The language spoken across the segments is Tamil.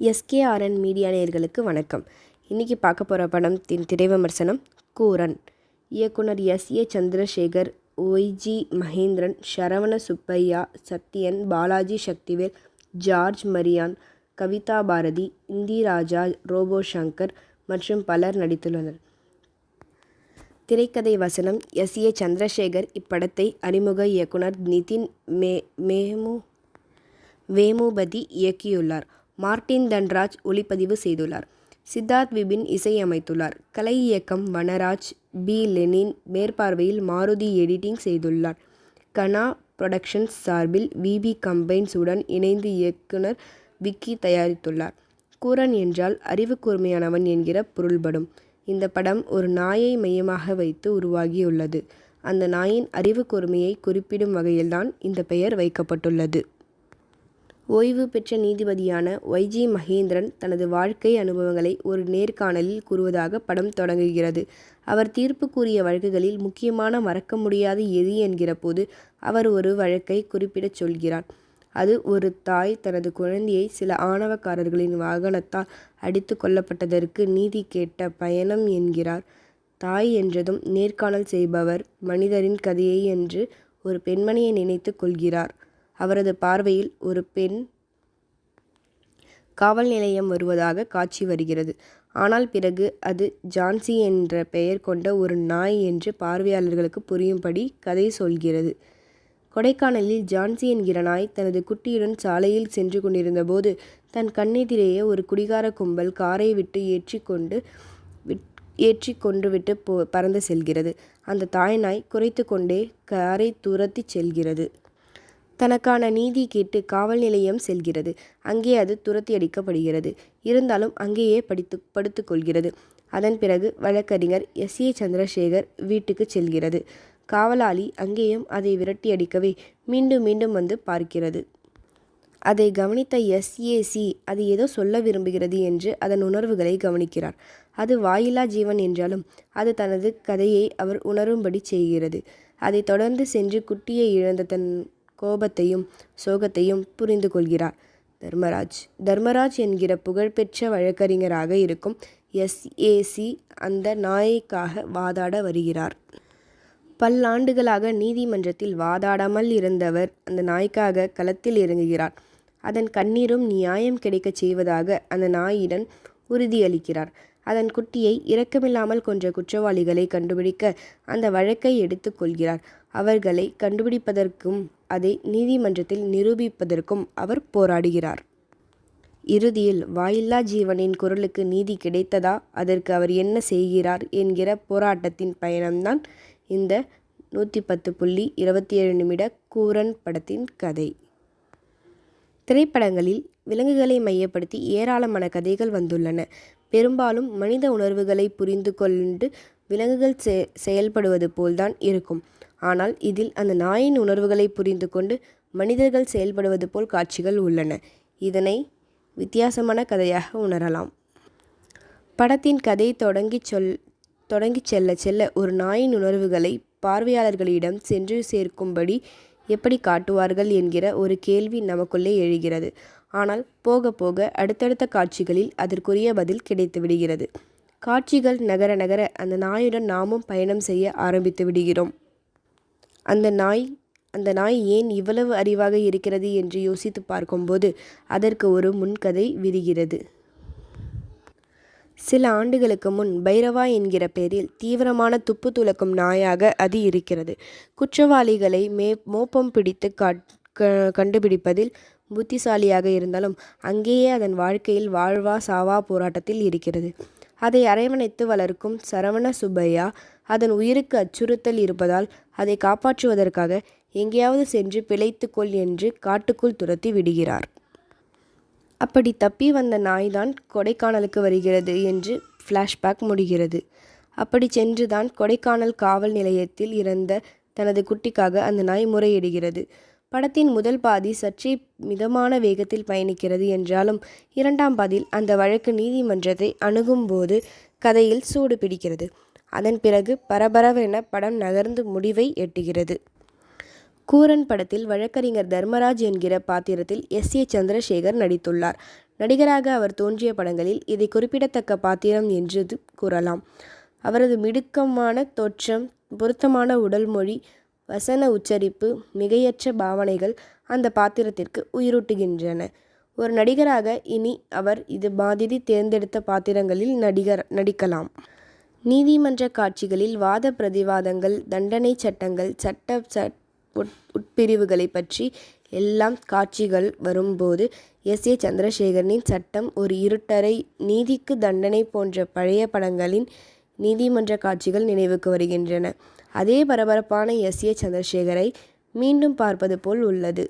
எஸ்கேஆர்என் மீடியா நேயர்களுக்கு வணக்கம். இன்றைக்கி பார்க்க போகிற படத்தின் திரை விமர்சனம் கூரன். இயக்குனர் S A. Chandrasekar, Y G. Mahendran, Saravana Subbaiah, Sathyan, Balaji Sakthivel, George Mariyan, Kavitha Bharathi, Indraja, Robo Shankar மற்றும் பலர் நடித்துள்ளனர். திரைக்கதை வசனம் எஸ்.ஏ. சந்திரசேகர். இப்படத்தை அறிமுக இயக்குனர் நிதின் வேமுபதி இயக்கியுள்ளார். மார்ட்டின் தன்ராஜ் ஒளிப்பதிவு செய்துள்ளார். சித்தார்த் விபின் இசையமைத்துள்ளார். கலை இயக்கம் வனராஜ். பி. லெனின் மேற்பார்வையில் மாருதி எடிட்டிங் செய்துள்ளார். கனா புரொடக்ஷன்ஸ் சார்பில் வி.பி. கம்பைன்ஸ் உடன் இணைந்து இயக்குனர் விக்கி தயாரித்துள்ளார். கூரன் என்றால் அறிவு கூர்மையானவன் என்கிற பொருள்படும். இந்த படம் ஒரு நாயை மையமாக வைத்து உருவாகியுள்ளது. அந்த நாயின் அறிவு கூர்மையை குறிப்பிடும் வகையில்தான் இந்த பெயர் வைக்கப்பட்டுள்ளது. ஓய்வு பெற்ற நீதிபதியான ஒய்.ஜி. மகேந்திரன் தனது வாழ்க்கை அனுபவங்களை ஒரு நேர்காணலில் கூறுவதாக படம் தொடங்குகிறது. அவர் தீர்ப்பு கூறிய வழக்குகளில் முக்கியமான மறக்க முடியாத எது என்கிற போது அவர் ஒரு வழக்கை குறிப்பிடச் சொல்கிறார். அது ஒரு தாய் தனது குழந்தையை சில ஆணவக்காரர்களின் வாகனத்தால் அடித்து கொல்லப்பட்டதற்கு நீதி கேட்ட பயணம் என்கிறார். தாய் என்றதும் நேர்காணல் செய்பவர் மனிதரின் கதையை என்று ஒரு பெண்மணியை நினைத்து கொள்கிறார். அவரது பார்வையில் ஒரு பெண் காவல் நிலையம் வருவதாக காட்சி வருகிறது. ஆனால் பிறகு அது ஜான்சி என்ற பெயர் கொண்ட ஒரு நாய் என்று பார்வையாளர்களுக்கு புரியும்படி கதை சொல்கிறது. கொடைக்கானலில் ஜான்சி என்கிற நாய் தனது குட்டியுடன் சாலையில் சென்று கொண்டிருந்த போது தன் கண்ணெதிரேயே ஒரு குடிகார கும்பல் காரை விட்டு ஏற்றி கொண்டு விட்டு பறந்து செல்கிறது. அந்த தாய் நாய் குரைத்து கொண்டே காரை துரத்தி செல்கிறது. தனக்கான நீதி கேட்டு காவல் நிலையம் செல்கிறது. அங்கே அது துரத்தி அடிக்கப்படுகிறது. இருந்தாலும் அங்கேயே படுத்து கொள்கிறது. அதன் பிறகு வழக்கறிஞர் எஸ்.ஏ. சந்திரசேகர் வீட்டுக்கு செல்கிறது. காவலாளி அங்கேயும் அதை விரட்டி அடிக்கவே மீண்டும் மீண்டும் வந்து பார்க்கிறது. அதை கவனித்த எஸ்.ஏ.சி. அது ஏதோ சொல்ல விரும்புகிறது என்று அதன் உணர்வுகளை கவனிக்கிறார். அது வாயில்லா ஜீவன் என்றாலும் அது தனது கதையை அவர் உணரும்படி செய்கிறது. அதை தொடர்ந்து சென்று குட்டியை இழந்த தன் கோபத்தையும் சோகத்தையும் புரிந்து கொள்கிறார். தர்மராஜ் என்கிற புகழ்பெற்ற வழக்கறிஞராக இருக்கும் எஸ்.ஏ.சி. அந்த நாய்க்காக வாதாட வருகிறார். பல்லாண்டுகளாக நீதிமன்றத்தில் வாதாடாமல் இருந்தவர் அந்த நாய்க்காக களத்தில் இறங்குகிறார். அதன் கண்ணீரும் நியாயம் கிடைக்கச் செய்வதாக அந்த நாயிடம் உறுதியளிக்கிறார். அதன் குட்டியை இரக்கமில்லாமல் கொன்ற குற்றவாளிகளை கண்டுபிடிக்க அந்த வழக்கை எடுத்து கொள்கிறார். அவர்களை கண்டுபிடிப்பதற்கும் அதை நீதிமன்றத்தில் நிரூபிப்பதற்கும் அவர் போராடுகிறார். இறுதியில் வாயில்லா ஜீவனின் குரலுக்கு நீதி கிடைத்ததா, அதற்கு அவர் என்ன செய்கிறார் என்கிற போராட்டத்தின் பயணம்தான் இந்த 110.27 நிமிட கூரன் படத்தின் கதை. திரைப்படங்களில் விலங்குகளை மையப்படுத்தி ஏராளமான கதைகள் வந்துள்ளன. பெரும்பாலும் மனித உணர்வுகளை புரிந்து கொண்டு விலங்குகள் செயல்படுவது போல்தான் இருக்கும். ஆனால் இதில் அந்த நாயின் உணர்வுகளை புரிந்து கொண்டு மனிதர்கள் செயல்படுவது போல் காட்சிகள் உள்ளன. இதனை வித்தியாசமான கதையாக உணரலாம். படத்தின் கதை தொடங்கி செல்ல ஒரு நாயின் உணர்வுகளை பார்வையாளர்களிடம் சென்று சேர்க்கும்படி எப்படி காட்டுவார்கள் என்கிற ஒரு கேள்வி நமக்குள்ளே எழுகிறது. ஆனால் போக போக அடுத்தடுத்த காட்சிகளில் அதற்குரிய பதில் கிடைத்து விடுகிறது. காட்சிகள் நகர நகர அந்த நாயுடன் நாமும் பயணம் செய்ய ஆரம்பித்து விடுகிறோம். அந்த நாய் ஏன் இவ்வளவு அறிவாக இருக்கிறது என்று யோசித்து பார்க்கும்போது அதற்கு ஒரு முன்கதை விரிகிறது. சில ஆண்டுகளுக்கு முன் பைரவா என்கிற பெயரில் தீவிரமான துப்பு துலக்கும் நாயாக அது இருக்கிறது. குற்றவாளிகளை மோப்பம் பிடித்து கண்டுபிடிப்பதில் புத்திசாலியாக இருந்தாலும் அங்கேயே அதன் வாழ்க்கையில் வாழ்வா சாவா போராட்டத்தில் இருக்கிறது. அதை அரவணைத்து வளர்க்கும் சரவண சுப்பையா அதன் உயிருக்கு அச்சுறுத்தல் இருப்பதால் அதை காப்பாற்றுவதற்காக எங்கேயாவது சென்று பிழைத்து கொள் என்று காட்டுக்குள் துரத்தி விடுகிறார். அப்படி தப்பி வந்த நாய்தான் கொடைக்கானலுக்கு வருகிறது என்று ஃப்ளாஷ்பேக் முடிகிறது. அப்படி சென்றுதான் கொடைக்கானல் காவல் நிலையத்தில் இறந்த தனது குட்டிக்காக அந்த நாய் முறையிடுகிறது. படத்தின் முதல் பாதி சற்றே மிதமான வேகத்தில் பயணிக்கிறது என்றாலும் இரண்டாம் பாதியில் அந்த வழக்கு நீதிமன்றத்தை அணுகும்போது கதையில் சூடு பிடிக்கிறது. அதன் பிறகு பரபரவென படம் நகர்ந்து முடிவை எட்டுகிறது. கூரன் படத்தில் வழக்கறிஞர் தர்மராஜ் என்கிற பாத்திரத்தில் எஸ்.ஏ. சந்திரசேகர் நடித்துள்ளார். நடிகராக அவர் தோன்றிய படங்களில் இதை குறிப்பிடத்தக்க பாத்திரம் என்று கூறலாம். அவரது மிடுக்கமான தோற்றம், பொருத்தமான உடல் மொழி, வசன உச்சரிப்பு, மிகையற்ற பாவனைகள் அந்த பாத்திரத்திற்கு உயிரூட்டுகின்றன. ஒரு நடிகராக இனி அவர் இது மாதிரி தேர்ந்தெடுத்த பாத்திரங்களில் நடிக்கலாம். நீதிமன்ற காட்சிகளில் வாத பிரதிவாதங்கள், தண்டனை சட்டங்கள், சட்ட உட்பிரிவுகளை பற்றி எல்லாம் காட்சிகள் வரும்போது எஸ். ஏ. சந்திரசேகரனின் சட்டம், ஒரு இருட்டறை, நீதிக்கு தண்டனை போன்ற பழைய படங்களின் நீதிமன்ற காட்சிகள் நினைவுக்கு வருகின்றன. அதே பரபரப்பான எஸ். ஏ. சந்திரசேகரை மீண்டும் பார்ப்பது போல் உள்ளது.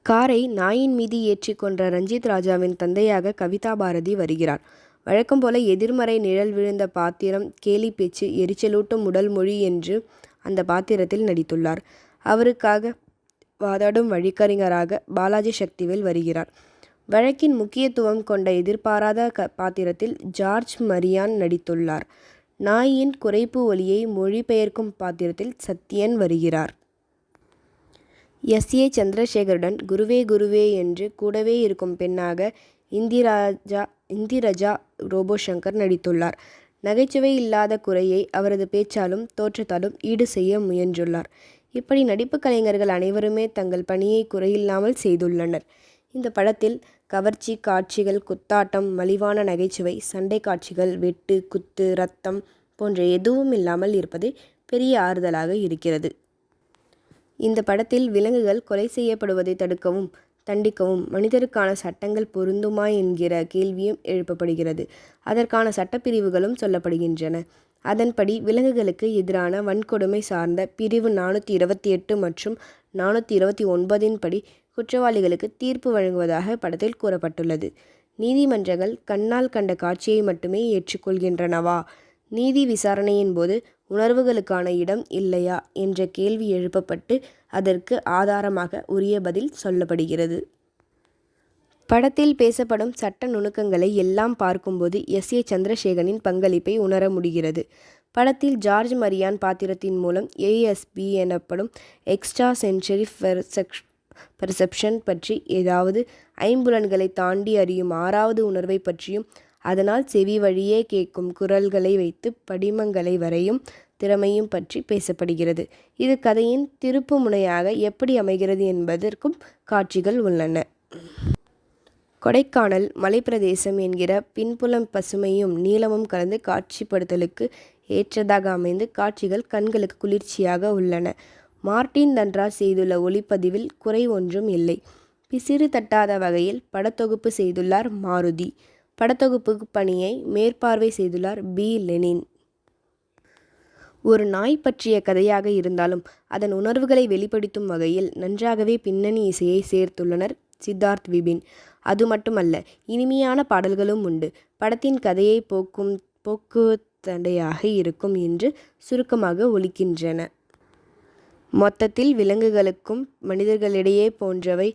காரை நாயின் மீது ஏற்றி கொன்ற ரஞ்சித் ராஜாவின் தந்தையாக கவிதா பாரதி வருகிறார். வழக்கம் போல எதிர்மறை நிழல் விழுந்த பாத்திரம், கேலி பேச்சு, எரிச்சலூட்டும் உடல் மொழி என்று அந்த பாத்திரத்தில் நடித்துள்ளார். அவருக்காக வாதாடும் வழக்கறிஞராக பாலாஜி சக்திவேல் வருகிறார். வழக்கின் முக்கியத்துவம் கொண்ட எதிர்பாராத பாத்திரத்தில் ஜார்ஜ் மரியான் நடித்துள்ளார். நாயின் குரைப்பு ஒலியை மொழிபெயர்க்கும் பாத்திரத்தில் சத்யன் வருகிறார். எஸ். ஏ. சந்திரசேகருடன் குருவே குருவே என்று கூடவே இருக்கும் பெண்ணாக இந்திரஜா ரோபோசங்கர் நடித்துள்ளார். நகைச்சுவை இல்லாத குறையை அவரது பேச்சாலும் தோற்றத்தாலும் ஈடு செய்ய முயன்றுள்ளார். இப்படி நடிப்பு கலைஞர்கள் அனைவருமே தங்கள் பணியை குறையில்லாமல் செய்துள்ளனர். இந்த படத்தில் கவர்ச்சி காட்சிகள், குத்தாட்டம், மலிவான நகைச்சுவை, சண்டை காட்சிகள், வெட்டு, குத்து, ரத்தம் போன்ற எதுவும் இல்லாமல் இருப்பது பெரிய ஆறுதலாக இருக்கிறது. இந்த படத்தில் விலங்குகள் கொலை செய்யப்படுவதை தடுக்கவும் தண்டிக்கவும் மனிதருக்கான சட்டங்கள் பொருந்துமா என்கிற கேள்வியும் எழுப்பப்படுகிறது. அதற்கான சட்டப்பிரிவுகளும் சொல்லப்படுகின்றன. அதன்படி விலங்குகளுக்கு எதிரான வன்கொடுமை சார்ந்த பிரிவு 428 மற்றும் 429 படி குற்றவாளிகளுக்கு தீர்ப்பு வழங்குவதாக படத்தில் கூறப்பட்டுள்ளது. நீதிமன்றங்கள் கண்ணால் கண்ட காட்சியை மட்டுமே ஏற்றுக்கொள்கின்றனவா? நீதி விசாரணையின் போது உணர்வுகளுக்கான இடம் இல்லையா என்ற கேள்வி எழுப்பப்பட்டு அதற்கு ஆதாரமாக உரிய பதில் சொல்லப்படுகிறது. படத்தில் பேசப்படும் சட்ட நுணுக்கங்களை எல்லாம் பார்க்கும்போது எஸ். ஏ. சந்திரசேகரனின் பங்களிப்பை உணர முடிகிறது. படத்தில் ஜார்ஜ் மரியான் பாத்திரத்தின் மூலம் ASP எனப்படும் எக்ஸ்ட்ரா சென்சரி பெர்செப்ஷன் பற்றி, ஏதாவது ஐம்புலன்களை தாண்டி அறியும் 6வது உணர்வை பற்றியும், அதனால் செவி வழியே கேட்கும் குரல்களை வைத்து படிமங்களை வரையும் திறமையும் பற்றி பேசப்படுகிறது. இது கதையின் திருப்பு முனையாக எப்படி அமைகிறது என்பதற்கும் காட்சிகள் உள்ளன. கொடைக்கானல் மலைப்பிரதேசம் என்கிற பின்புலம் பசுமையும் நீளமும் கலந்து காட்சிப்படுத்தலுக்கு ஏற்றதாக அமைந்து காட்சிகள் கண்களுக்கு குளிர்ச்சியாக உள்ளன. மார்ட்டின் தன்ராஜ் செய்துள்ள ஒளிப்பதிவில் குறை ஒன்றும் இல்லை. பிசிறு தட்டாத வகையில் படத்தொகுப்பு செய்துள்ளார் மாருதி. படத்தொகுப்பு பணியை மேற்பார்வை செய்துள்ளார் B. லெனின். ஒரு நாய் பற்றிய கதையாக இருந்தாலும் அதன் உணர்வுகளை வெளிப்படுத்தும் வகையில் நன்றாகவே பின்னணி இசையை சேர்த்துள்ளனர் சித்தார்த் விபின். அது மட்டுமல்ல, இனிமையான பாடல்களும் உண்டு. படத்தின் கதையை போக்குதடையாக இருக்கும் என்று சுருக்கமாக ஒலிக்கின்றன. மொத்தத்தில் விலங்குகளுக்கும் மனிதர்களிடையே போன்றவை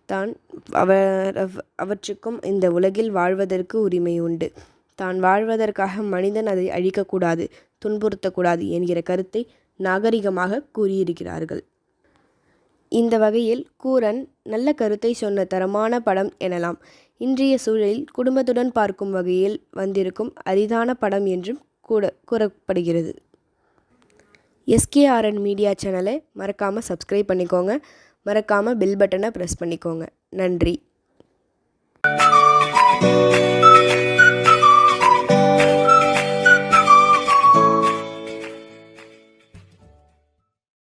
தான் அவற்றுக்கும் இந்த உலகில் வாழ்வதற்கு உரிமை உண்டு. தான் வாழ்வதற்காக மனிதன் அதை அழிக்கக்கூடாது, துன்புறுத்தக்கூடாது என்கிற கருத்தை நாகரிகமாக கூறியிருக்கிறார்கள். இந்த வகையில் கூரன் நல்ல கருத்தை சொன்ன தரமான படம் எனலாம். இன்றைய சூழலில் குடும்பத்துடன் பார்க்கும் வகையில் வந்திருக்கும் அரிதான படம் என்றும் கூறப்படுகிறது. SKRN மீடியா சேனலை மறக்காமல் சப்ஸ்கிரைப் பண்ணிக்கோங்க. மறக்காமல் பெல் பட்டனை ப்ரெஸ் பண்ணிக்கோங்க. நன்றி.